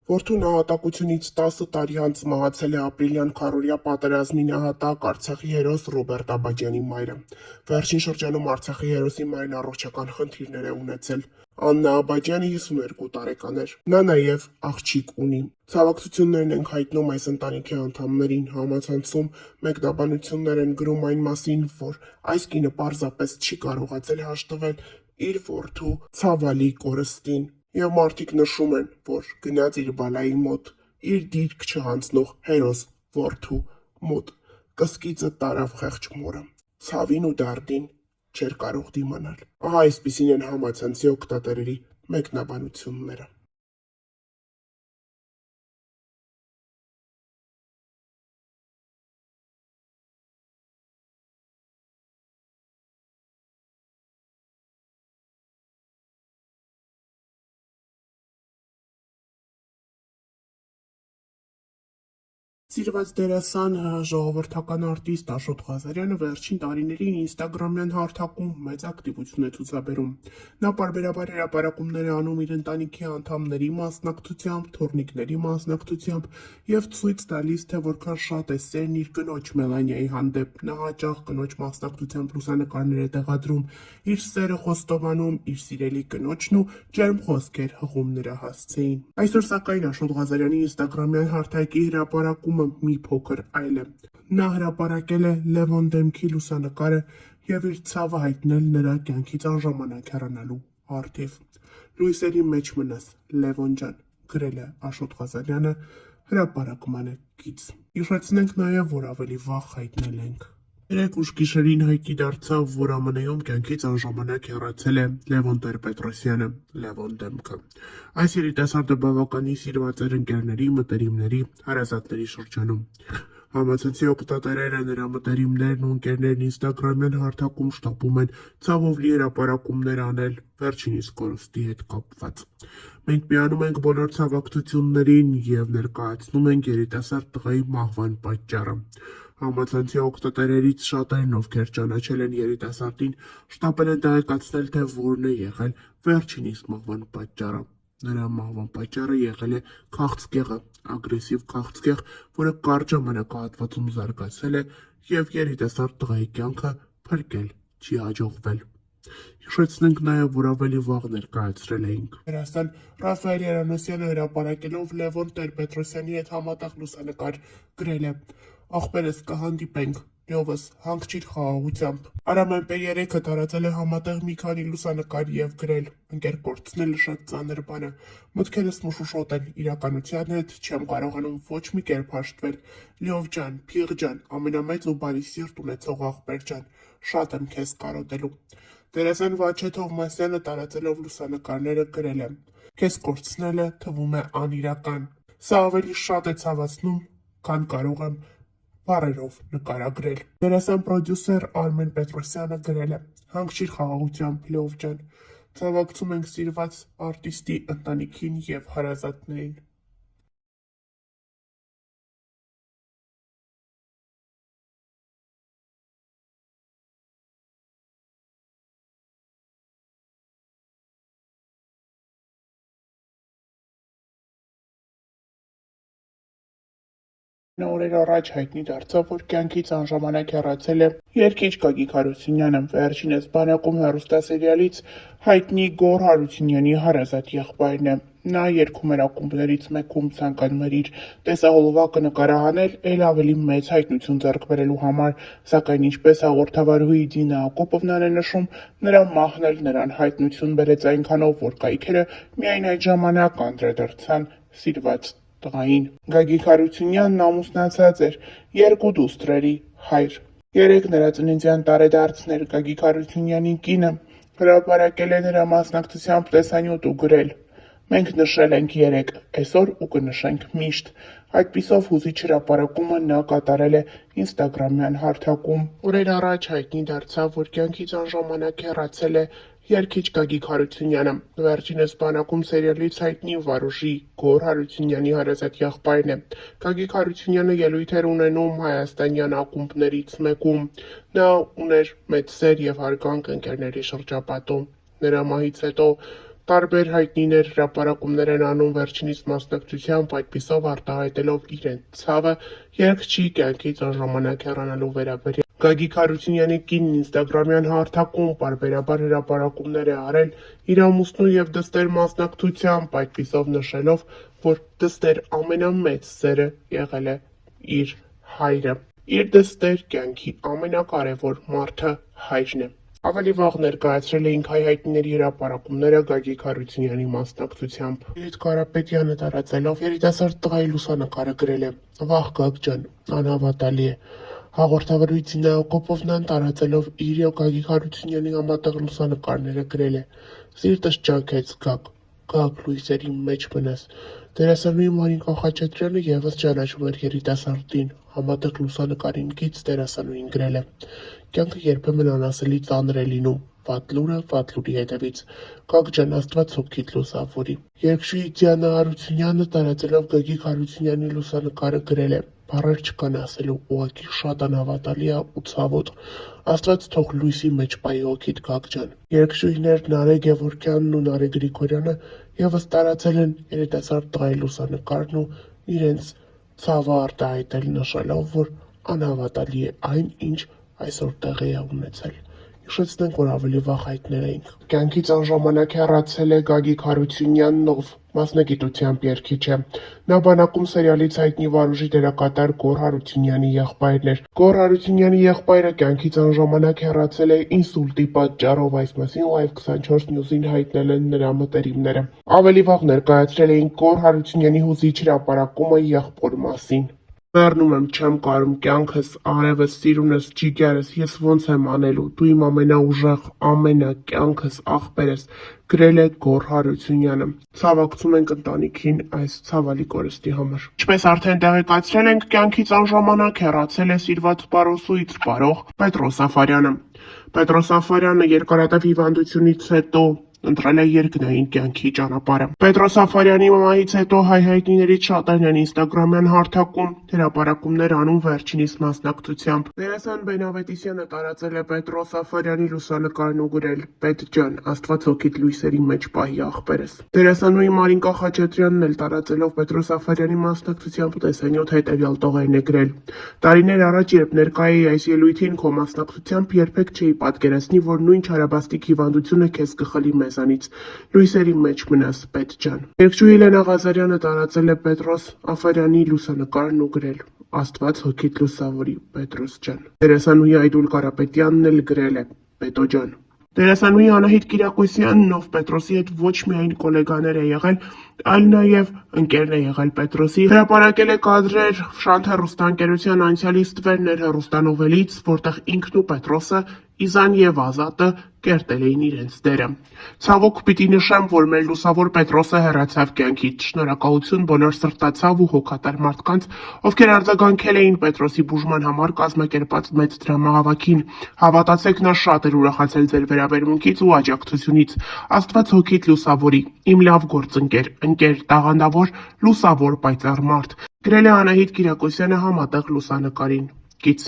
Որդու նահատակությունից 10 տարի անց մահացել է ապրիլյան քառօրյա պատերազմի նահատակ Արցախի հերոս Ռոբերտ Աբաջյանի մայրը։ Վերջին շրջանում Արցախի հերոսի մայրն առողջական խնդիրներ է ունեցել։ Աննա Աբաջյանը 52 տարեկան էր։ Նա նաև աղջիկ ունի։ Ցավակցություններն ենք հայտնում այս ընտանիքի անդամներին։ Համացանցում մեկնաբանություններ են գրում այն մասին, որ այս կինը պարզապես չի կարողացել հաշտվել իր որդու ցավալի կորստին։ Եվ մարդիկ նշում են, որ գնաց իր բալայի մոտ, իր դիրք չհանձնող հերոս որդու մոտ, կսկիծը տարավ խեղճ մորը, ցավին ու դարդին չէր կարող դիմանալ։ Ահա այսպիսին են համացանցի օգտատերերի մեկնաբանությունները։ Սիրված դերասան, ժողովրդական արտիստ Աշոտ Ղազարյանը վերջին տարիներին ինստագրամյան հարթակում մեծ ակտիվություն է ցուցաբերում։ Նա պարբերաբար հրապարակումներ է անում իր ընտանիքի անդամների մասնակցությամբ, թոռնիկների մասնակցությամբ եւ ցույց տալիս, թե որքան շատ է սերն իր կնոջ Մելանիայի հանդեպ։ Նա հաճախ կնոջ մասնակցությամբ լուսանկարներ է տեղադրում, իր սերը խոստովանում իր սիրելի կնոջն ու ջերմ խոսքեր հղում նրա հասցեին։ Այսօր սակայն Աշոտ Ղազարյանի ինստագրամյան հարթակի հրապարակումը մի փոքր այլ է։ Նա հրապարակել է Լևոն Դեմքի լուսանկարը եւ իր ցավը հայտնել նրա կյանքից անժամանակ հեռանալու առթիվ։ Լույսերի մեջ մնաս, Լևոն ջան, գրել է Աշոտ Ղազարյանը հրապարակմանը կից։ Հիշեցնենք նաեւ, որ ավելի վաղ հայտնել ենք։ Երեկ ուշ գիշերին հայտնի դարձավ, որ ԱՄՆ-ում կյանքից անժամանակ հեռացել է Լևոն Տեր-Պետրոսյանը, Լևոն Դեմքը։ Այս երիտասարդը բավականին սիրված էր ընկերների, մտերիմների, հարազատների շրջանում։ Համացանցի օգտատերերը նրա մտերիմներն ու ընկերներն ինստագրամյան հարթակում շտապում են ցավով լի հրապարակումներ անել վերջինիս կորստի հետ կապված։ Մենք միանում ենք բոլոր ցավակցություններին եւ ներկայացնում ենք երիտասարդ տղայի մահվան պատճառը։ Համացանցի օգտատերերից շատերն, ովքեր ճանաչել են երիտասարդին, շտապել են տեղեկացնել, թե որն է եղել վերջինիս մահվան պատճառը։ Նրա մահվան պատճառը եղել է քաղցկեղը, ագրեսիվ քաղցկեղ, որը կարճ ժամանակահատվածում զարգացել է եւ երիտասարդ տղայի կյանքը փրկել չի հաջողվել։ Հիշեցնենք նաև, որ ավելի վաղ ներկայացրել էինք։ Դերասան Ռաֆայել Երանոսյանը հրապարակելով Լևոն Տեր-Պետրոսյանի հետ համատեղ լուսանկար գրել է. «Ախպերս կհանդիպենք, Լյովս, հանգչիր խաղաղությամբ»։ Արամ MP3-ը տարածել է համատեղ մի քանի լուսանկար եւ գրել. «Ընկեր կորցնելը շատ ծանր բան է, մտքերս մշուշոտ են իրականության հետ, չեմ կարողանում ոչ մի կերպ հաշտվել։ Լյով ջան, փիղ ջան, ամենամեծ ու բարի սիրտ ունեցող աղբեր ջան, շատ եմ քեզ կարոտելու»։ Դերասան Վաչե Թովմասյանը տարածելով լուսանկարները գրել է. «Քեզ կորցնելը թվում է անիրական։ Սա ավելի շատ է ցավեցնում, քան կարող եմ բառերով նկարագրել»։ Դերասան պրոդյուսեր Արմեն Պետրոսյանը գրել է. «Հանգչիր խաղաղությամբ, Լյով ջան, ցավակցում ենք սիրված արտիստի ընտանիքին եւ հարազատներին»։ Օրեր առաջ հայտնի դարձավ, որ կյանքից անժամանակ հեռացել է երգիչ Գագիկ Հարությունյանը։ Վերջինս բանակում հեռուստասերիալից հայտնի Գոռ Հարությունյանի հարազատ եղբայրն է։ Նա երգում էր ակումբներից մեկում, ցանկանում էր իր տեսահոլովակը նկարահանել էլ ավելի մեծ հայտնություն ձեռք բերելու համար, սակայն ինչպես հաղորդավարուհի Դինա Ակոպովնան է նշում, նրա մահն էլ նրան հայտնություն բերեց այնքանով, որ կայքերը միայն այդ ժամանակ անդրադարձան սիրված տղային։ Գագիկ Հարությունյանն ամուսնացած էր, երկու դուստրերի հայր։ Երեկ նրա ծննդյան տարեդարձն էր։ Գագիկ Հարությունյանի կինը հրապարակել է նրա մասնակցությամբ տեսանյութ ու գրել. «Մենք նշել ենք երեկ, այսօր ու կնշենք միշտ»։ Այդպիսով հուզիչ հրապարակումը նա կատարել է ինստագրամյան հարթակում։ Օրեր առաջ հայտնի դարձավ, որ կյանքից անժամանակ հեռացել է երգիչ Գագիկ Հարությունյանը։ Վերջինս բանակում սերիալից հայտնի Վարուժի Գոռ Հարությունյանի հարազատ եղբայրն է։ Գագիկ Հարությունյանը ելույթ էր ունենում հայաստանյան ակումբներից մեկում։ Նա ուներ մեծ սեր եւ հարգանք ընկերների շրջապատում։ Նրա մահից հետո Տարբեր հայտնիներ հրապարակումներ են անում վերջինիս մասնակցությամբ, այդպիսով արտահայտելով իրենց ցավը երգչի կյանքից անժամանակ հեռանալու վերաբերյալ։ Գագիկ Հարությունյանի կինն ինստագրամյան հարթակում պարբերաբար հրապարակումներ է արել իր ամուսնու և դստեր մասնակցությամբ, այդպիսով նշելով, որ դստեր ամենամեծ սերը եղել է իր հայրը։ Իր դստեր կյանքի ամենակարևոր մարդը հայրն է։ Ավելի վաղ ներկայացրել էինք հայ հայտնիների հրապարակումները Գագիկ Հարությունյանի մասնակցությամբ։ Լիլիթ Կարապետյանը տարածելով երիտասարդ տղայի լուսանկարը գրել է. «Վաղ Գագ ջան, անհավատալի է»։ Հաղորդավարույց Զինա Հակոբովնան տարածելով իր և Գագիկ Հարությունյանի համատեղ լուսանկարները գրել է. «Սիրտս ճաքեց Գագ, Գագ լույսերի մեջ մնաս»։ Դերասանուհի Մարինկա Խաչատրյանը ևս ճանաչում էր երիտասարդին, համատեղ լուսանկարին կից դերասանուհին գրել է. «Կյանքը երբեմն անասելի ծանր է լինում, վատ լուրը վատ լուրի հետևից։ Գագ ջան, Աստված հոգիդ լուսավորի»։ Երգչուհի Դիանա Հարությունյանը տարածելով Գագիկ Հարությունյանի լուսանկարը գրել է. «Բառեր չկան ասելու, ուղղակի շատ անհավատալի ա ու ցավոտ։ Աստված թող լույսի մեջ պահի հոգիդ Գագ ջան»։ Երգչուհիներ Նարէ Գևորգյանն ու Նարէ Գրիգորյանը ևս տարածել են երիտասարդ տղայի լուսանկարն ու իրենց ցավը արտահայտել, նշելով, որ անհավատալի է այն, ինչ այսօր տեղի է ունեցել։ Հիշեցնենք, որ ավելի վաղ հայտնել էինք. կյանքից անժամանակ հեռացել է Գագիկ Հարությունյանն, ով մասնագիտությամբ երգիչ է։ Նա բանակում սերիալից հայտնի Վարուժի դերակատար Գոռ Հարությունյանի եղբայրն էր։ Գոռ Հարությունյանի եղբայրը կյանքից անժամանակ հեռացել է ինսուլտի պատճառով, այս մասին Live 24 News-ին հայտնել են նրա մտերիմները։ Ավելի վաղ ներկայացրել էինք Գոռ Հարությունյանի հուզիչ հրապարակումը եղբոր մասին։ Մեռնում եմ, չեմ կարում կյանքս, արևս, սիրունս, ջիգերս, ես ոնց եմ անելու, դու իմ ամենաուժեղ, կյանքս, աղբերս, գրել է Գոռ Հարությունյանը։ Ցավակցում ենք ընտանիքին այս ցավալի կորստի համար։ Ինչպես արդեն տեղեկացրել ենք, կյանքից անժամանակ հեռացել է սիրված պարոսուից պարող Պետրոս Սաֆարյանը։ Պետրոս Սաֆարյանը երկարատև հիվանդությունից հետո ընտրել է երկնային կյանքի ճանապարհը։ Պետրոս Սաֆարյանի մահից հետո հայ հայտնիներից շատերն են ինստագրամյան հարթակում հրապարակումներ անում վերջինիս մասնակցությամբ։ Դերասան Բեն Ավետիսյանը տարածել է Պետրոս Սաֆարյանի լուսանկարն ու գրել. «Պետ ջան, Աստված հոգիդ լույսերի մեջ պահի աղբերս»։ Դերասանուհի Մարինկա Խաչատրյանն էլ տարածելով Պետրոս Սաֆարյանի մասնակցությամբ տեսանյութ հետևյալ տողերն է գրել. «Տարիներ առաջ, երբ ներկա էի այս ելույթին, քո մասնակցությամբ երբեք չէի պատկերացնի, որ նույն չարաբաստիկ հիվանդությունը քեզ կխլի մեզանից։ Լույսերի մեջ մնաս, պետ ջան»։ Երգչուհի Լենա Ղազարյանը տարածել է Պետրոս Սաֆարյանի լուսանկարն ու գրել. «Աստված հոգիդ լուսավորի, Պետրոս ջան»։ Դերասանուհի Այդուլ Կարապետյանն էլ գրել է. «Պետո ջան»։ Դերասանուհի Անահիտ Կիրակոսյանն, ով Պետրոսի հետ ոչ միայն կոլեգաներ է եղել, այլ նաև ընկերն է եղել Պետրոսի, հրապարակել է կադրեր Շանթ հեռուստաընկերության անցյալի ստվերներ հեռուստանովելից, որտեղ ինքն ու Պետրոսը, Իզան և Ազատը կերտել էին իրենց դերը։ Ցավոք պիտի նշեմ, որ մեր լուսավոր Պետրոսը հեռացավ կյանքից։ Շնորհակալություն բոլոր սրտացավ ու հոգատար մարդկանց, ովքեր արձագանքել էին Պետրոսի բուժման համար կազմակերպած մեծ դրամահավաքին։ Հավատացեք, նա շատ էր ուրախացել ձեր վերաբերմունքից ու աջակցությունից։ Աստված հոգիդ լուսավորի, իմ լավ գործընկեր, ընկեր, տաղանդավոր, լուսավոր պայծառ մարդ, գրել է Անահիտ Կիրակոսյանը համատեղ լուսանկարին։ Կից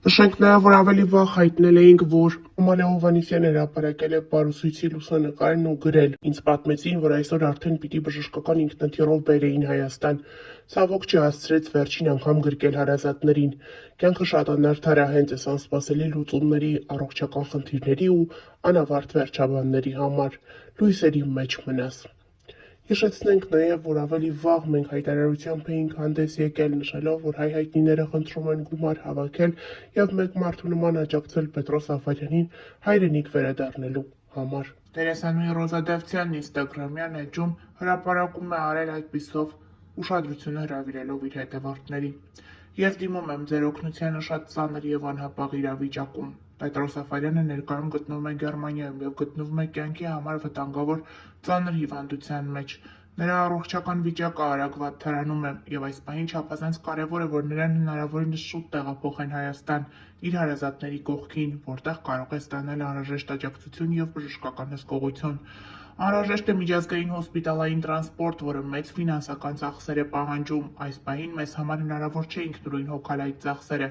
նշենք նաև, որ ավելի վաղ հայտնել էինք, որ Ամալիա Հովհաննիսյանը հրապարակել է պարուսույցի լուսանկարն ու գրել. «Ինձ պատմեցին, որ այսօր արդեն պիտի բժշկական ինքնաթիռով բերեին Հայաստան։ Ցավոք չհասցրեց վերջին անգամ գրկել հարազատներին։ Կյանքը շատ անարդար է հենց այս անսպասելի լուծումների, առողջական խնդիրների ու անավարտ վերջաբանների համար։ Լույսերի մեջ մնաս»։ Հիշեցնենք նաև, որ ավելի վաղ մենք հայտարարությամբ էինք հանդես եկել, նշելով, որ հայ հայտնիները խնդրում են գումար հավաքել և մեկ մարդու նման աջակցել Պետրոս Սաֆարյանին հայրենիք վերադառնալու համար։ Դերասանուհի Ռոզա Դավթյանն ինստագրամյան էջում հրապարակում է արել այդպիսով ուշադրությունը հրավիրելով իր հետևորդների. «Ես դիմում եմ ձեր օգնությանը շատ ծանր և անհապաղ իրավիճակում։ Պետրոս Սաֆարյանը ներկայում գտնվում է Գերմանիայում և գտնվում է կյանքի համար վտանգավոր ծանր հիվանդության մեջ։ Նրա առողջական վիճակը արագ վատթարանում է, և այս պահին չափազանց կարևոր է, որ նրան հնարավորինս շուտ տեղափոխեն Հայաստան, իր հարազատների կողքին, որտեղ կարող է ստանալ անհրաժեշտ աջակցություն և բժշկական հսկողություն։ Անհրաժեշտ է միջազգային հոսպիտալային տրանսպորտ, որը մեծ ֆինանսական ծախսեր է պահանջում։ Այս պահին մեզ համար հնարավոր չէ ինքնուրույն հոգալ այդ ծախսերը։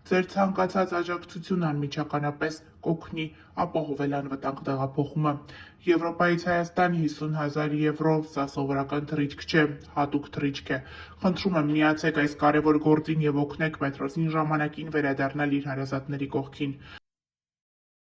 Ձեր ցանկացած աջակցություն անմիջականապես կօգնի ապահովել անվտանգ տեղափոխումը։ Եվրոպայից Հայաստան 50,000 եվրո, սա սովորական թռիչք չէ, հատուկ թռիչք է։ Խնդրում եմ, միացեք այս կարևոր գործին և օգնեք Պետրոսին ժամանակին վերադառնալ իր հարազատների կողքին։